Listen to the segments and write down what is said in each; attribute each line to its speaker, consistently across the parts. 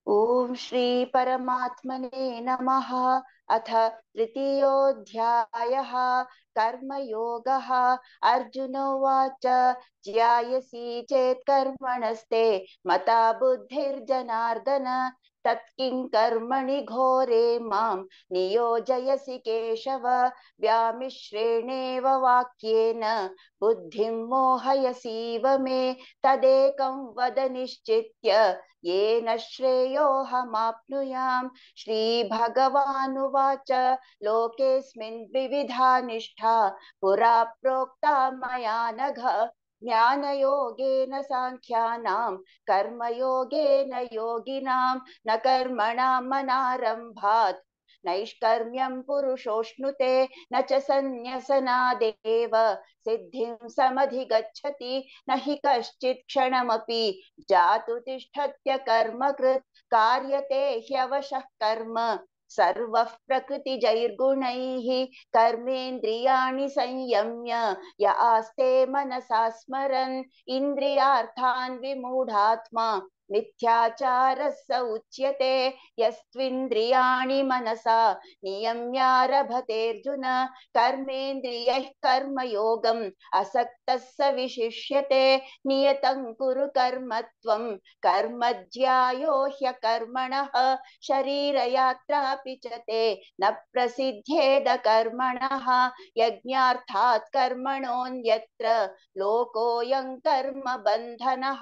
Speaker 1: ओम श्री परमात्मने नमः। अथ तृतीयोऽध्यायः कर्मयोगः। अर्जुन उवाच ज्यायसि चेत् कर्मणस्ते मता बुद्धिर्जनार्दन तत्किं कर्मणि घोरे मां नियोजयसि केशव। व्यामिश्रेणेव वाक्येन बुद्धिं मोहयसीव मे तदेकं वद निश्चित्य येन श्रेयोऽहमाप्नुयाम्। श्रीभगवानुवाच लोकेऽस्मिन् द्विविधा निष्ठा पुरा प्रोक्ता मया नघ। ज्ञानयोगेन साङ्ख्यानां कर्मयोगेन योगिनां न कर्मणां मनारम्भात् नैष्कर्म्यं पुरुषोऽश्नुते न च सन्न्यसनादेव सिद्धिं समधिगच्छति न हि कश्चित् क्षणमपि जातु तिष्ठत्य कर्मकृत् कार्यते ह्यवशः कर्म सर्वः प्रकृतिजैर्गुणैः कर्मेन्द्रियाणि संयम्य य आस्ते मनसा स्मरन् इन्द्रियार्थान् विमूढात्मा मिथ्याचारः स उच्यते। यस्त्विन्द्रियाणि मनसा नियम्यारभतेऽर्जुन कर्मेन्द्रियैः कर्मयोगम् असक्तः स विशिष्यते। नियतं कुरु कर्म त्वं कर्म ज्यायो ह्यकर्मणः शरीरयात्रापि च ते न प्रसिद्ध्येद कर्मणः। यज्ञार्थात् कर्मणोऽन्यत्र लोकोऽयं कर्म बन्धनः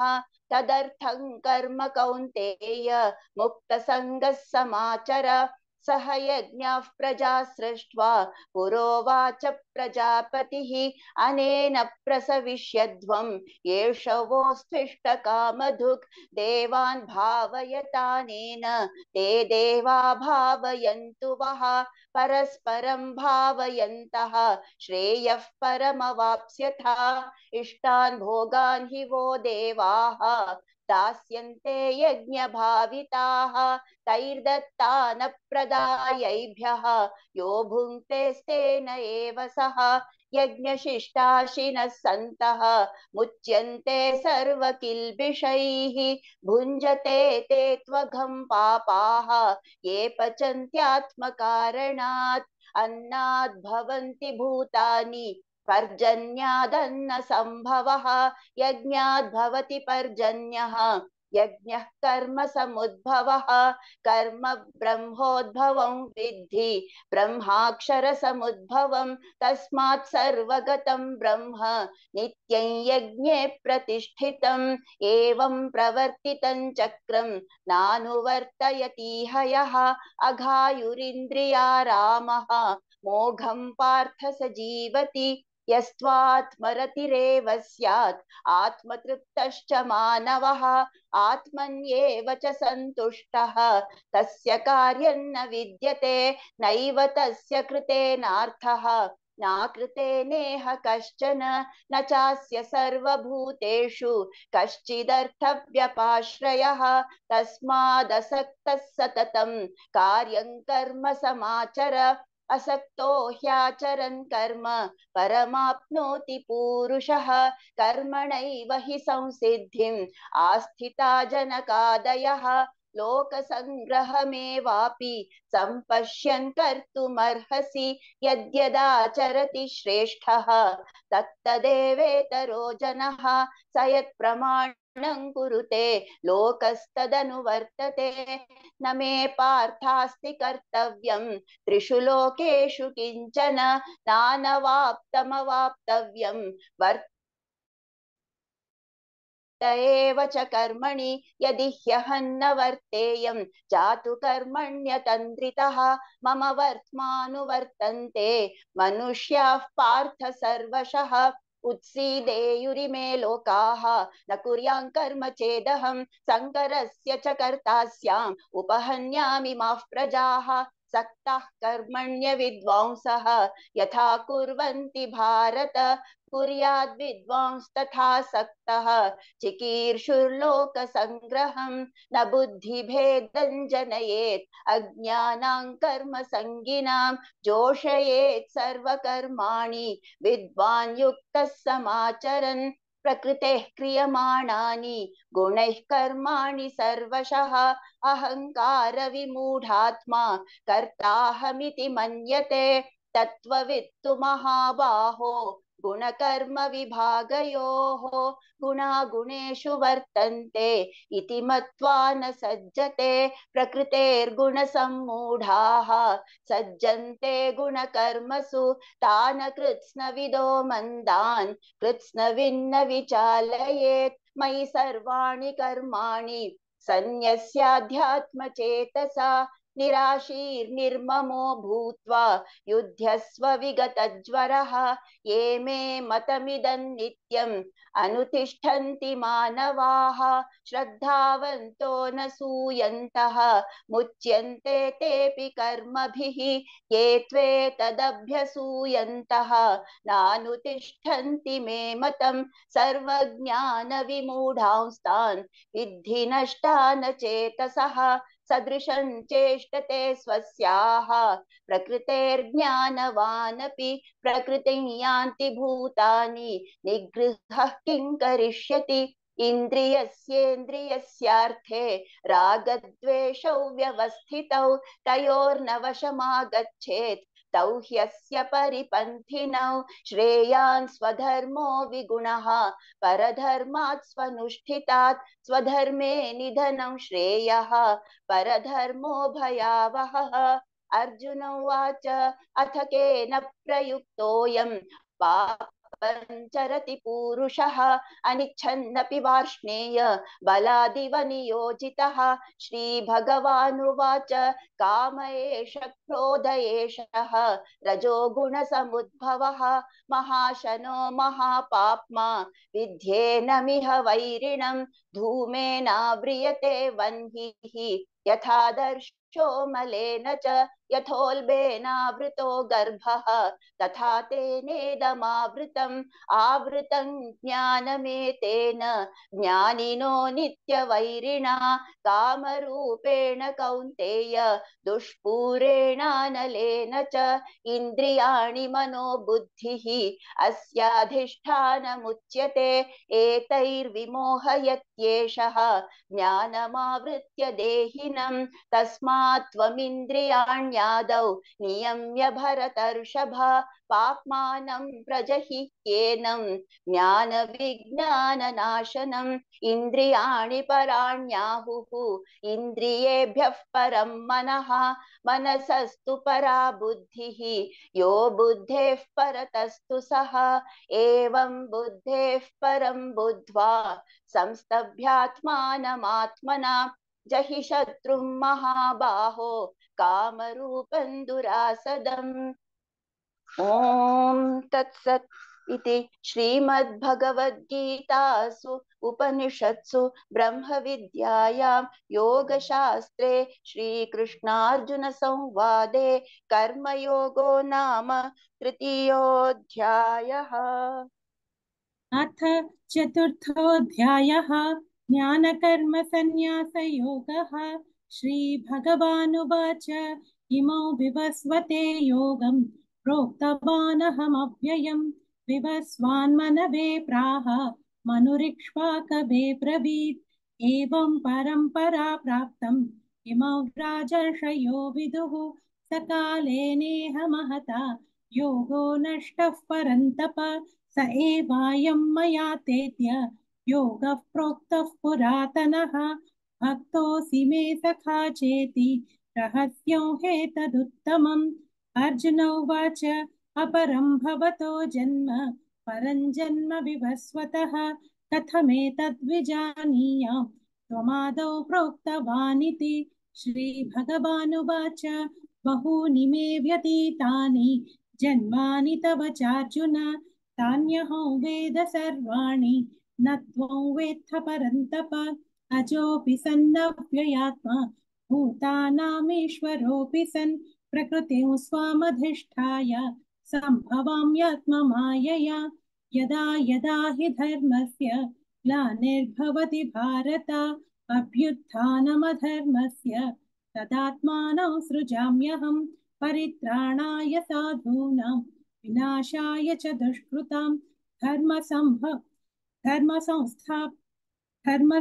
Speaker 1: तदर्थं कर्म कौन्तेय मुक्तसङ्गः समाचर। सह यज्ञाः प्रजा सृष्ट्वा पुरोवाच प्रजापतिः अनेन प्रसविष्यध्वं येष वोऽस्त्विष्टकामधुक् देवान् भावयतानेन ते देवा भावयन्तु वः परस्परं भावयन्तः श्रेयः परमवाप्स्यथा। इष्टान् भोगान् हि वो देवाः दास्यन्ते यज्ञभाविताः तैर्दत्तानप्रदायैभ्यः यो भुङ्क्तेस्तेन एव सः। यज्ञशिष्टाशिनः सन्तः मुच्यन्ते सर्वकिल्बिषैः भुञ्जते ते त्वघं पापाः ये पचन्त्यात्मकारणात्। अन्नाद् भवन्ति भूतानि पर्जन्यादन्न संभवः यज्ञाद् भवति पर्जन्यः यज्ञः कर्म समुद्भवः। कर्म ब्रह्मोद्भवं विद्धि ब्रह्माक्षर समुद्भवं तस्मात् सर्वगतं ब्रह्म नित्यं यज्ञे प्रतिष्ठितम्। एवं प्रवर्तितं चक्रं नानुवर्तयतीह यः अघायुरिन्द्रियारामः मोघं पार्थ स जीवति। यस्त्वात्मरतिरेव स्यात् आत्मतृप्तश्च मानवः आत्मन्येव च सन्तुष्टः तस्य कार्यं न विद्यते नैव तस्य कृतेनार्थः नाकृते नेह कश्चन न चास्य सर्वभूतेषु कश्चिदर्थव्यपाश्रयः। तस्मादसक्तः सततं कार्यं कर्म समाचर। असक्तो ह्याचरन् कर्म परमाप्नोति पूरुषः। कर्मणैव हि संसिद्धिम् आस्थिता जनकादयः लोकसङ्ग्रहमेवापि सम्पश्यन् कर्तुमर्हसि यद्यदाचरति श्रेष्ठः तत्तदेवेतरो जनः स यत्प्रमाणं कुरुते लोकस्तदनुवर्तते। न मे पार्थास्ति कर्तव्यं त्रिषु लोकेषु किञ्चन नानवाप्तमवाप्तव्यं वर्त एव च कर्मणि यदि ह्यहन्न वर्तेयं जातु कर्मण्यतन्द्रितः मम वर्त्मानुवर्तन्ते मनुष्याः पार्थ सर्वशः। उत्सीदेयुरिमे लोकाः न कुर्यां कर्म चेदहं शङ्करस्य च कर्ता स्याम् उपहन्यामि माः प्रजाः। सक्ताः कर्मण्य विद्वांसः यथा कुर्वन्ति भारत कुर्याद् विद्वांस्तथा सक्तः चिकीर्षुर्लोकसङ्ग्रहं न बुद्धिभेदं जनयेत् अज्ञानां कर्मसङ्गिनां जोषयेत् सर्वकर्माणि विद्वान् युक्तः समाचरन्। प्रकृतेः क्रियमाणानि गुणैः कर्माणि सर्वशः अहङ्कार विमूढात्मा कर्ताहमिति मन्यते तत्त्ववित्तु महाबाहो गुणकर्म विभागयोः गुणागुणेषु वर्तन्ते इति मत्वा न सज्जते प्रकृतेर्गुणसम्मूढाः सज्जन्ते गुणकर्मसु तान् कृत्स्नविदो मन्दान् कृत्स्नविन्न विचालयेत् मयि सर्वाणि कर्माणि सन्न्यस्याध्यात्मचेतसा निराशीर्निर्ममो भूत्वा युध्यस्व विगतज्वरः ये मे मतमिदं नित्यम् अनुतिष्ठन्ति मानवाः श्रद्धावन्तो न सूयन्तः मुच्यन्ते तेऽपि कर्मभिः ये त्वेतदभ्यसूयन्तः नानुतिष्ठन्ति मे मतम् सर्वज्ञानविमूढांस्तान् विद्धि नष्टान् चेतसः सदृशं चेष्टते स्वस्याः प्रकृतेर्ज्ञानवानपि प्रकृतिं यान्ति भूतानि निगृह्य किं करिष्यति इन्द्रियस्येन्द्रियस्यार्थे रागद्वेषौ व्यवस्थितौ तयोर्न वशमागच्छेत् तौ ह्यस्य परिपन्थिनौ श्रेयान् स्वधर्मो विगुणः परधर्मात् स्वनुष्ठितात् स्वधर्मे निधनं श्रेयः परधर्मो भयावहः अर्जुन उवाच अथ केन प्रयुक्तोऽयं पापञ्चरति पूरुषः अनिच्छन्नपि वार्ष्णेय बलादिव नियोजितः श्रीभगवानुवाच काम एष क्रोध एषः रजोगुणसमुद्भवः महाशनो महापाप्मा विद्येनमिह वैरिणं धूमेनाव्रियते वह्निः यथादर्शो मलेन च यथोल्बेनावृतो गर्भः तथा तेनेदमावृतम् आवृतं ज्ञानमेतेन ज्ञानिनो नित्यवैरिणा कामरूपेण कौन्तेय दुष्पूरेणानलेन च इन्द्रियाणि मनोबुद्धिः अस्याधिष्ठानमुच्यते एतैर्विमोहयत्येषः ज्ञानमावृत्य देहिनं तस्मात् त्वमिन्द्रियाण्यादौ नियम्य भरतर्षभ पाप्मानं प्रजहिह्येनं ज्ञानविज्ञाननाशनम् इन्द्रियाणि पराण्याहुः इन्द्रियेभ्यः परं मनः मनसस्तु परा बुद्धिः यो बुद्धेः परतस्तु सः एवं बुद्धेः परं बुद्ध्वा संस्तभ्यात्मानमात्मना जहि शत्रुं महाबाहो कामरूपं दुरासदम्। ॐ तत्सत् इति श्रीमद्भगवद्गीतासु उपनिषत्सु ब्रह्मविद्यायां योगशास्त्रे श्रीकृष्णार्जुनसंवादे कर्मयोगो नाम तृतीयोऽध्यायः।
Speaker 2: अथ चतुर्थोऽध्यायः ज्ञानकर्मसन्न्यासयोगः। श्रीभगवानुवाच इमौ विवस्वते योगं प्रोक्तवानहमव्ययं विवस्वान्मनवे प्राह मनुरिक्ष्वाकवे ब्रवीत् एवं परम्परा प्राप्तम् इमौ राजर्षयो विदुः सकाले नेह महता योगो नष्टः परन्तप स एवायं मया तेद्य योगः प्रोक्तः पुरातनः भक्तोऽसि मे सखा चेति रहस्यो ह्येतदुत्तमम्। अर्जुन उवाच अपरं भवतो जन्म परं जन्म विवस्वतः कथमेतद्विजानीयाम् त्वमादौ प्रोक्तवानिति। श्रीभगवानुवाच बहूनि मे व्यतीतानि जन्मानि तव चार्जुन तान्यहं वेद सर्वाणि न त्वं वेत्थ परन्तप अजोऽपि सन्नव्ययात्मा भूतानामीश्वरोऽपि सन् प्रकृतिं स्वामधिष्ठाय सम्भवाम्यात्ममायया यदा यदा हि धर्मस्य ग्लानिर्भवति भारत अभ्युत्थानमधर्मस्य तदात्मानं सृजाम्यहं परित्राणाय साधूनां विनाशाय च दुष्कृतां धर्म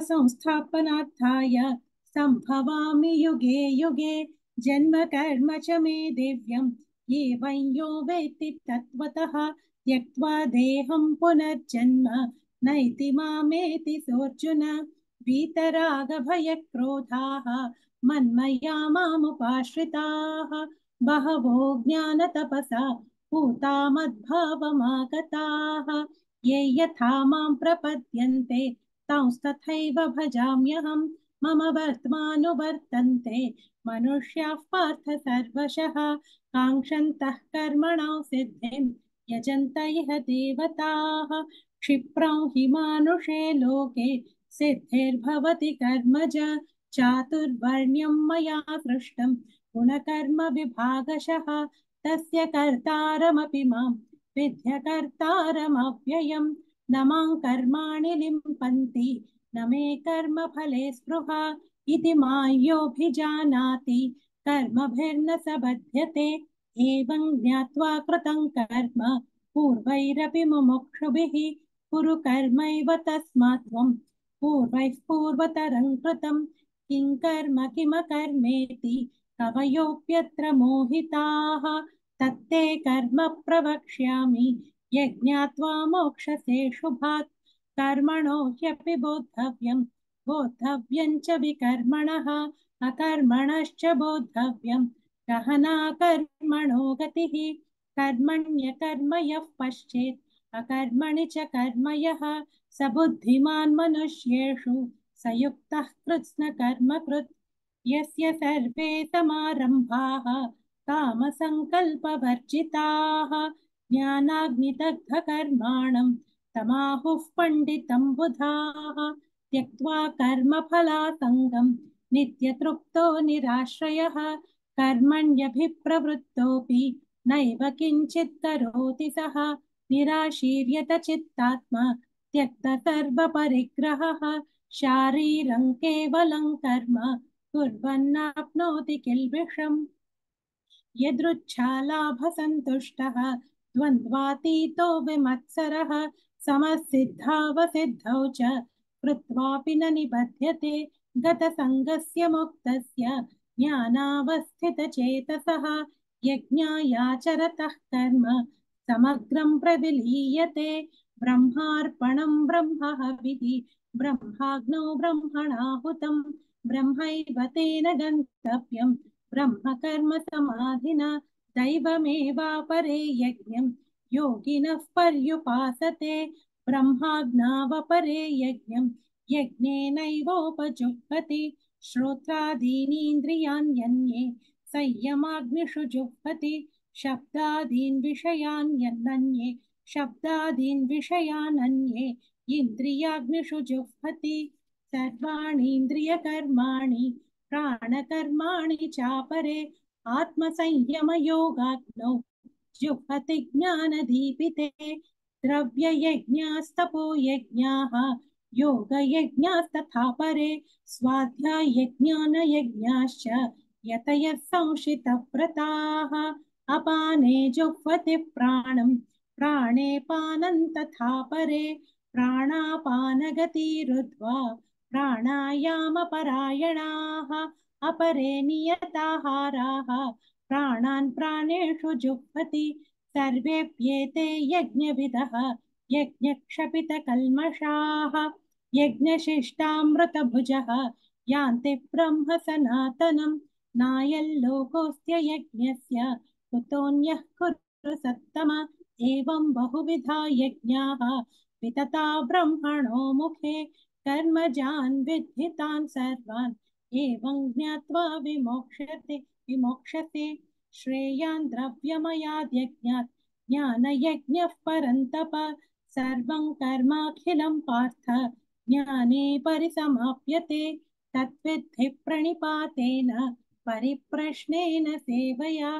Speaker 2: संस्थापनार्थाय संभवामि युगे युगे जन्म कर्म च मे दिव्यम् एवं यो वेत्ति तत्त्वतः त्यक्त्वा देहं पुनर्जन्म नैति मामेति सोऽर्जुन वीतरागभयक्रोधाः मन्मया मामुपाश्रिताः बहवो ज्ञानतपसा पूता मद्भावमागताः ये यथा मां प्रपद्यन्ते तंस्तथैव भजाम्यहम् मम वर्त्मानुवर्तन्ते मनुष्याः पार्थ सर्वशः काङ्क्षन्तः कर्मणां सिद्धिं यजन्त इह देवताः क्षिप्रं हि मानुषे लोके सिद्धिर्भवति कर्मज चातुर्वर्ण्यं मया सृष्टं गुणकर्म विभागशः तस्य कर्तारमपि मां विद्यकर्तारमव्ययम् न मां कर्माणि लिम्पन्ति न मे कर्मफले स्पृहा इति मां योऽभिजानाति कर्मभिर्न स बध्यते एवं ज्ञात्वा कृतं कर्म पूर्वैरपि मुमुक्षुभिः कुरु कर्मैव तस्मात् त्वं पूर्वैः पूर्वतरं कृतं किं कर्म किमकर्मेति कवयोऽप्यत्र मोहिताः तत्ते कर्म प्रवक्ष्यामि यज्ञात्वा मोक्षसे शुभात् कर्मणो ह्यपि बोद्धव्यं च विकर्मणः अकर्मणश्च बोद्धव्यं गहना कर्मणो गतिः कर्मण्यकर्म यः पश्चेत् अकर्मणि च कर्म यः स बुद्धिमान् मनुष्येषु स युक्तः कृत्स्नकर्मकृत् यस्य सर्वे समारम्भाः कामसङ्कल्पवर्जिताः ज्ञानाग्निदग्धकर्माणं तमाहुः पण्डितं बुधाः त्यक्त्वा कर्मफलासङ्गं नित्यतृप्तो निराश्रयः कर्मण्यभिप्रवृत्तोऽपि नैव किञ्चित् करोति सः निराशीर्यत चित्तात्मा त्यक्तसर्वपरिग्रहः शारीरं केवलं कर्म कुर्वन्नाप्नोति किल्बिषम् यदृच्छालाभसन्तुष्टः द्वन्द्वातीतो विमत्सरः समसिद्धावसिद्धौ च कृत्वापि न निबध्यते गतसङ्गस्य मुक्तस्य ज्ञानावस्थितचेतसः यज्ञायाचरतः कर्म समग्रं प्रविलीयते ब्रह्मार्पणं ब्रह्महविः ब्रह्माग्नौ ब्रह्मणाहुतं ब्रह्मैव तेन गन्तव्यम् ब्रह्मकर्म समाधिना दैवमेवापरे यज्ञं योगिनः पर्युपासते ब्रह्माज्ञावपरे यज्ञं यज्ञेनैवोपजुह्वति श्रोत्रादीनीन्द्रियाण्यन्ये संयमाग्निषु जुह्वति शब्दादीन् विषयानन्ये इन्द्रियाग्निषु जुह्वति सर्वाणीन्द्रियकर्माणि प्राणकर्माणि चापरे आत्मसंयमयोगाग्नौ जुह्वति ज्ञानदीपिते द्रव्ययज्ञास्तपोयज्ञाः योगयज्ञास्तथा परे स्वाध्यायज्ञानयज्ञाश्च यतयः संशितव्रताः अपाने जुह्वति प्राणं प्राणे पानं तथा परे प्राणापानगतिरुद्ध्वा प्राणायामपरायणाः अपरे नियताहाराः प्राणान् प्राणेषु जुह्वति सर्वेऽप्येते यज्ञविदः यज्ञक्षपितकल्मषाः यज्ञशिष्टामृतभुजः यान्ति ब्रह्म सनातनं नायल्लोकोऽस्त्य यज्ञस्य कुतोऽन्यः कुरु सत्तम एवं बहुविधा यज्ञाः वितता ब्रह्मणो मुखे कर्मजान् विद्धितान् सर्वान् एवं ज्ञात्वा विमोक्षसे श्रेयान् द्रव्यमयाद्यज्ञात् ज्ञानयज्ञः परन्तप सर्वं कर्माखिलं पार्थ ज्ञाने परिसमाप्यते तद्विद्धि प्रणिपातेन परिप्रश्नेन सेवया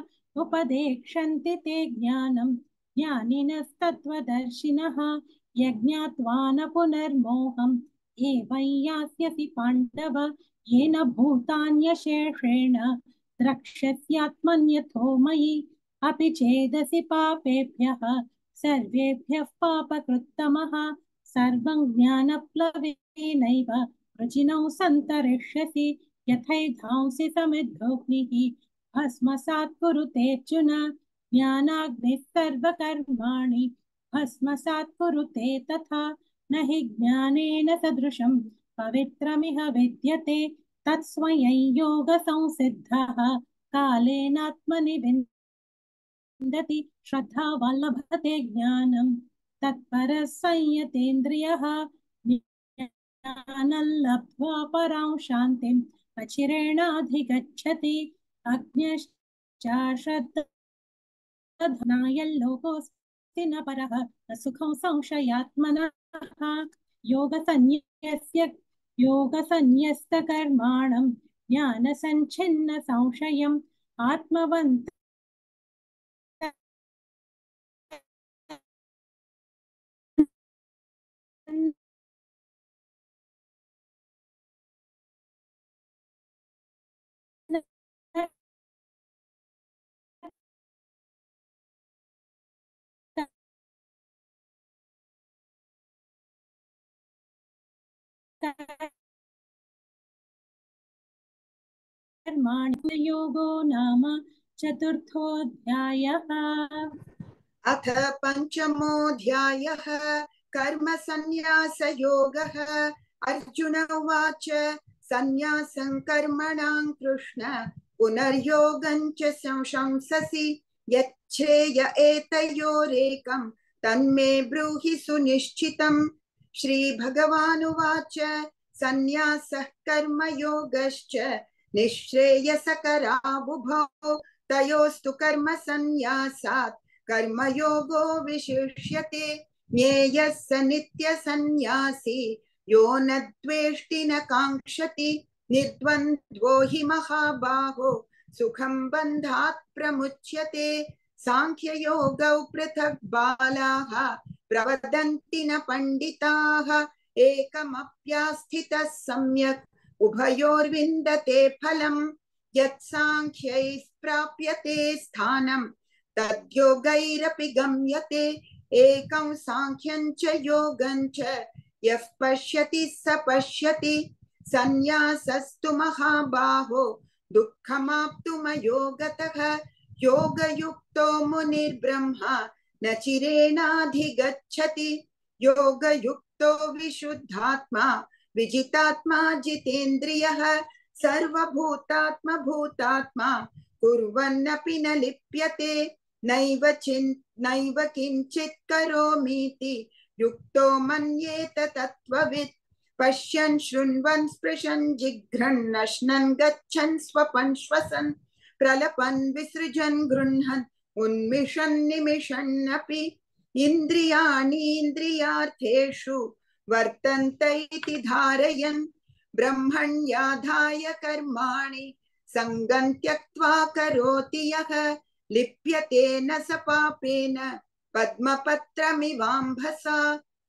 Speaker 2: उपदेक्षन्ति ते ज्ञानं ज्ञानिनस्तत्त्वदर्शिनः यज्ञात्वा न पुनर्मोहम् एवं यास्यसि पाण्डव येन भूतान्यशेषेण द्रक्ष्यस्यात्मन्यथो मयि अपि चेदसि पापेभ्यः सर्वेभ्यः पापकृत्तमः सर्वं ज्ञानप्लवेनैव वृजिनौ सन्तरिष्यसि यथैधांसि समिद्धोऽग्निः भस्मसात् कुरुतेऽर्जुन ज्ञानाग्निः सर्वकर्माणि भस्मसात् कुरुते तथा न हि ज्ञानेन सदृशं पवित्रमिह विद्यते तत्स्वयं योगसंसिद्धः कालेनात्मनि विन्दति श्रद्धावान् लभते ज्ञानं तत्परः संयतेन्द्रियः ज्ञानं लब्ध्वा परां शान्तिं अचिरेणाधिगच्छति अज्ञश्च श्रद्धनाय लोकोऽस्ति न परः न सुखं संशयात्मनः योगसन्न्यस्तकर्माणं ज्ञानसञ्छिन्न संशयम् आत्मवन्तः कर्माणि योगो नाम चतुर्थोऽध्यायः
Speaker 3: अथ पंचमोऽध्यायः कर्मसन्न्यासयोगः अर्जुन उवाच सन्न्यासं कर्मणां कृष्ण पुनर्योगं च संशंससि यच्छ्रेय एतयोरेकं तन्मे ब्रूहि सुनिश्चितम् श्रीभगवानुवाच सन्न्यासः कर्मयोगश्च निःश्रेयसकरावुभौ तयोस्तु कर्मसन्न्यासात् कर्मयोगो विशिष्यते ज्ञेयः स नित्यसन्न्यासी यो न द्वेष्टि न काङ्क्षति निर्द्वन्द्वो हि महाबाहो सुखं बन्धात् प्रमुच्यते सांख्ययोगौ पृथक् बालाः प्रवदन्ति न पण्डिताः एकमप्यास्थितः सम्यक् उभयोर्विन्दते फलम् यत्साङ्ख्यैः प्राप्यते स्थानं तद्योगैरपि गम्यते एकं सांख्यं च योगं च यः पश्यति स पश्यति सन्न्यासस्तु महाबाहो दुःखमाप्तुमयो गतः योगयुक्तो मुनिर्ब्रह्मा न चिरेणाधिगच्छति योगयुक्तो विशुद्धात्मा विजितात्मा जितेन्द्रियः सर्वभूतात्मा भूतात्मा कुर्वन्नपि न लिप्यते नैव किञ्चित् करोमीति युक्तो मन्येत तत्त्ववित् पश्यन् शृण्वन् स्पृशन् जिघ्रन् नश्नन् गच्छन् स्वपन् श्वसन् प्रलपन् विसृजन् गृह्णन् उन्मिषन् निमिषन्नपि इन्द्रियाणि इन्द्रियार्थेषु वर्तन्त इति धारयन् ब्रह्मण्याधाय कर्माणि संगं त्यक्त्वा करोति यः लिप्यते न स पापेन पद्मपत्रमिवाम्भसा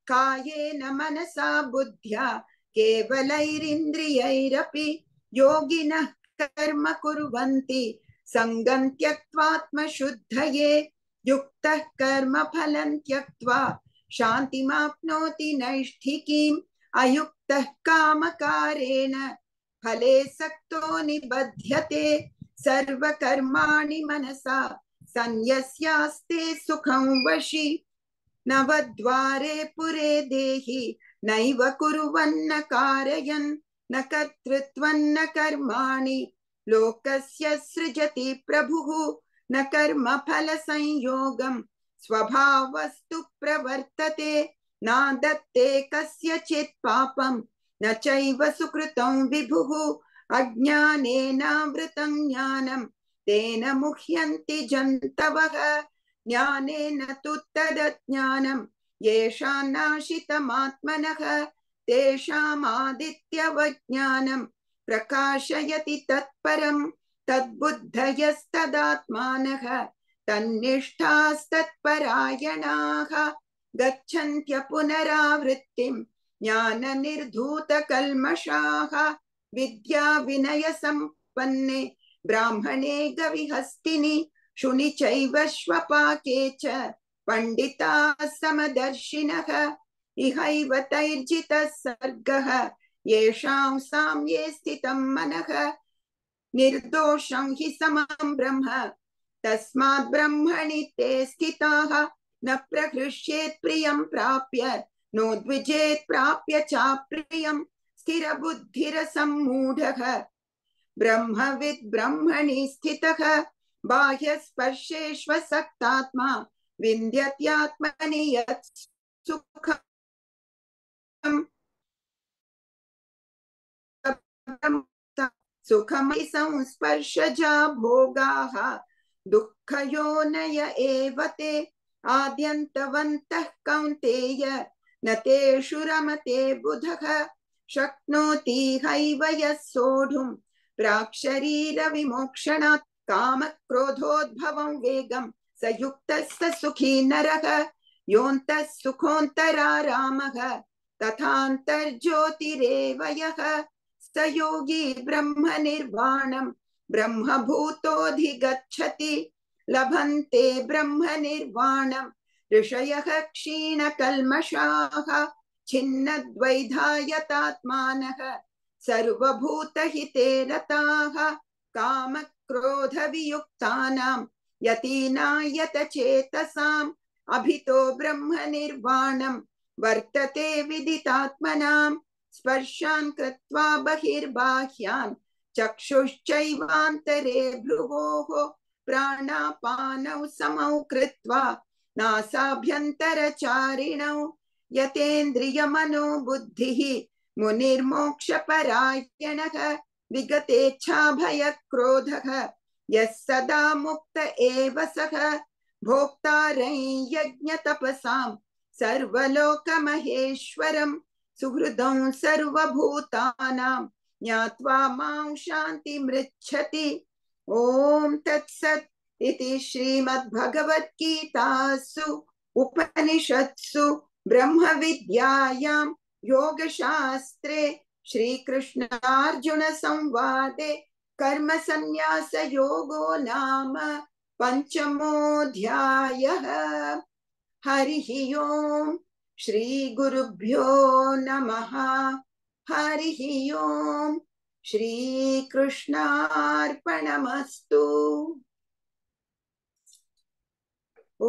Speaker 3: कायेन मनसा बुद्ध्या केवलैरिन्द्रियैरपि योगिनः कर्म कुर्वन्ति संगं त्यक्त्वात्मशुद्धये युक्तः कर्मफलं त्यक्त्वा शान्तिमाप्नोति नैष्ठिकीम् अयुक्तः कामकारेण फले सक्तो निबध्यते सर्वकर्माणि मनसा सन्न्यस्यास्ते सुखं वशी नवद्वारे पुरे देहि नैव कुर्वन्न कारयन् न कर्तृत्वन्न कर्माणि लोकस्य सृजति प्रभुः न कर्मफल संयोगं स्वभावस्तु प्रवर्तते नादत्ते कस्यचित् पापं न चैव सुकृतं विभुः अज्ञानेनावृतं ज्ञानं तेन मुह्यन्ति जन्तवः ज्ञानेन तु तदज्ञानं येषां नाशितमात्मनः तेषामादित्यवज्ञानं प्रकाशयति तत्परं तद्बुद्धयस्तदात्मानः तन्निष्ठास्तत्परायणाः गच्छन्त्य पुनरावृत्तिं ज्ञाननिर्धूतकल्मषाः विद्या विनय संपन्ने ब्राह्मणे गविहस्तिनि शुनि चैव श्वपाके च पंडिताः समदर्शिनः इहैव तैर्जितः सर्गः येषां साम्ये स्थितं मनः निर्दोषं हि समं ब्रह्म तस्मात् ब्रह्मणि ते स्थिताः न प्रहृष्येत् प्रियं प्राप्य नोद्विजेत् प्राप्य चाप्रियं स्थिरबुद्धिरसम्मूढः ब्रह्मविद् ब्रह्मणि स्थितः बाह्यस्पर्शेष्वसक्तात्मा विन्द्यत्यात्मनि यत् सुखम् सुखमयि संस्पर्शजा भोगाः दुःखयोनय एव ते आद्यन्तवन्तः कौन्तेय न तेषु रमते बुधः शक्नोति हैव यः सोढुं प्राक्शरीरविमोक्षणात् कामक्रोधोद्भवं वेगं स युक्तः स सुखी नरः योऽन्तः सुखोऽन्तरारामः तथान्तर्ज्योतिरेव यः स योगी ब्रह्म निर्वाणं ब्रह्मभूतोऽधिगच्छति लभन्ते ब्रह्म निर्वाणं ऋषयः क्षीणकल्मषाः छिन्नद्वैधायतात्मानः सर्वभूतहिते रताः कामक्रोधवियुक्तानां यतीनायतचेतसाम् अभितो ब्रह्म निर्वाणं वर्तते विदितात्मनां स्पर्शान् कृत्वा बहिर्बाह्यान् चक्षुश्चैवान्तरे भ्रुवोः प्राणापानौ समौ कृत्वा नासाभ्यन्तरचारिणौ यतेन्द्रियमनो बुद्धिः मुनिर्मोक्षपरायणः विगतेच्छाभयक्रोधः यः सदा मुक्त एव सः भोक्तारं यज्ञतपसां सर्वलोकमहेश्वरं सुहृदं सर्वभूतानां ज्ञात्वा मां शान्तिमृच्छति। ॐ तत्सत् इति श्रीमद्भगवद्गीतासु उपनिषत्सु ब्रह्मविद्यायां योगशास्त्रे श्रीकृष्णार्जुनसंवादे कर्मसन्न्यासयोगो नाम पञ्चमोऽध्यायः। हरिः ओम् श्रीगुरुभ्यो नमः। हरिः ओम् श्रीकृष्णार्पणमस्तु। ॐ